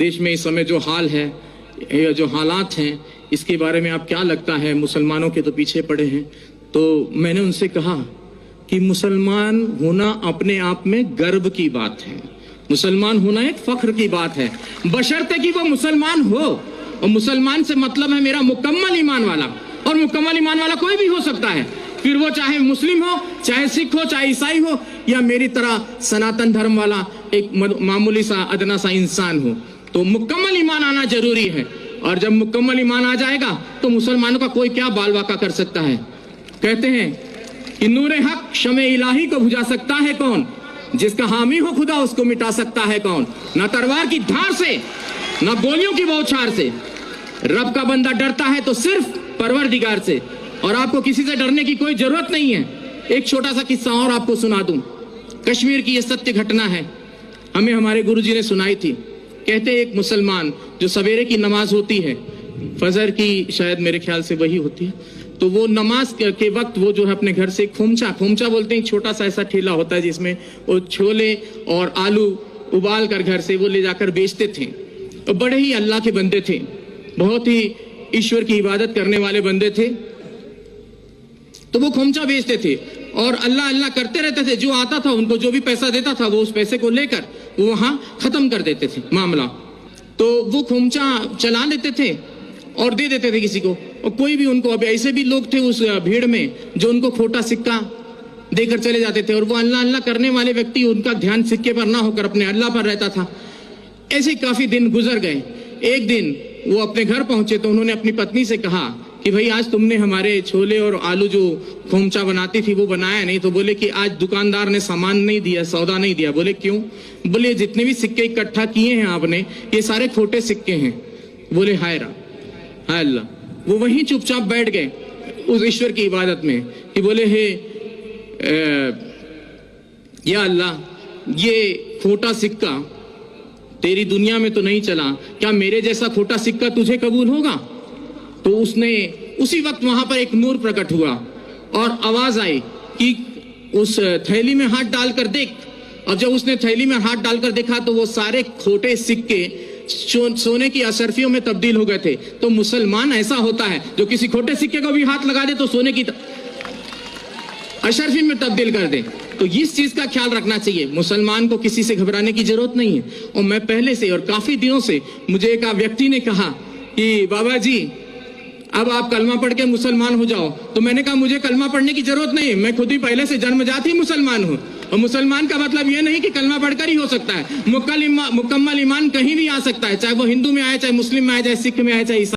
देश में इस समय जो हाल है, जो हालात हैं, इसके बारे में आप क्या लगता है? मुसलमानों के तो पीछे पड़े हैं। तो मैंने उनसे कहा कि मुसलमान होना अपने आप में गर्व की बात है, मुसलमान होना एक फख्र की बात है, बशर्ते कि वो मुसलमान हो। और मुसलमान से मतलब है मेरा मुकम्मल ईमान वाला, और मुकम्मल ईमान वाला कोई भी हो सकता है, फिर वो चाहे मुस्लिम हो, चाहे सिख हो, चाहे ईसाई हो, या मेरी तरह सनातन धर्म वाला एक मामूली सा अदना सा इंसान हो। तो मुकम्मल ईमान आना जरूरी है, और जब मुकम्मल ईमान आ जाएगा तो मुसलमानों का कोई क्या बाल वाका कर सकता है। कहते हैं कि नूरे हक शमे इलाही को बुझा सकता है कौन, जिसका हामी हो खुदा उसको मिटा सकता है कौन। ना तलवार की धार से, ना गोलियों की बौछार से, रब का बंदा डरता है तो सिर्फ परवरदिगार से, और आपको किसी से डरने की कोई जरूरत नहीं है। एक छोटा सा किस्सा और आपको सुना दूं। कश्मीर की यह सत्य घटना है, हमें हमारे गुरुजी ने सुनाई थी। कहते एक मुसलमान, जो सवेरे की नमाज होती है, फजर की शायद मेरे ख्याल से वही होती है, तो वो नमाज के वक्त वो जो है अपने घर से खोमचा बोलते हैं, छोटा सा ऐसा ठेला होता है जिसमें वो छोले और आलू उबाल कर घर से वो ले जाकर बेचते थे। तो बड़े ही अल्लाह के बंदे थे, बहुत ही ईश्वर की इबादत करने वाले बंदे थे। तो वो खोमचा बेचते थे और अल्लाह अल्लाह करते रहते थे। जो आता था उनको जो भी पैसा देता था वो उस पैसे को लेकर वो वहां खत्म कर देते थे मामला। तो वो खोमचा चला लेते थे और दे देते थे किसी को, और कोई भी उनको, अब ऐसे भी लोग थे उस भीड़ में जो उनको खोटा सिक्का देकर चले जाते थे, और वो अल्लाह अल्लाह करने वाले व्यक्ति, उनका ध्यान सिक्के पर ना होकर अपने अल्लाह पर रहता था। ऐसे काफी दिन गुजर गए। एक दिन वो अपने घर पहुंचे तो उन्होंने अपनी पत्नी से कहा कि भाई आज तुमने हमारे छोले और आलू जो खोमचा बनाती थी वो बनाया नहीं। तो बोले कि आज दुकानदार ने सामान नहीं दिया, सौदा नहीं दिया। बोले क्यों? बोले जितने भी सिक्के इकट्ठा किए हैं आपने, ये सारे खोटे सिक्के हैं। बोले हाय अल्लाह। वो वहीं चुपचाप बैठ गए उस ईश्वर की इबादत में कि बोले हे या अल्लाह, ये खोटा सिक्का तेरी दुनिया में तो नहीं चला, क्या मेरे जैसा खोटा सिक्का तुझे कबूल होगा? तो उसने उसी वक्त वहां पर एक नूर प्रकट हुआ और आवाज आई कि उस थैली में हाथ डालकर देख। और जब उसने थैली में हाथ डालकर देखा तो वो सारे खोटे सिक्के सोने की अशर्फियों में तब्दील हो गए थे। तो मुसलमान ऐसा होता है जो किसी खोटे सिक्के को भी हाथ लगा दे तो सोने की अशर्फी में तब्दील कर दे। तो इस चीज का ख्याल रखना चाहिए। मुसलमान को किसी से घबराने की जरूरत नहीं है। और मैं पहले से और काफी दिनों से, मुझे एक व्यक्ति ने कहा कि बाबा जी अब आप कलमा पढ़ के मुसलमान हो जाओ। तो मैंने कहा मुझे कलमा पढ़ने की जरूरत नहीं, मैं खुद ही पहले से जन्मजात ही मुसलमान हूँ। और मुसलमान का मतलब यह नहीं कि कलमा पढ़कर ही हो सकता है, मुकम्मल ईमान कहीं भी आ सकता है, चाहे वो हिंदू में आए, चाहे मुस्लिम में आए, चाहे सिख में आए, चाहे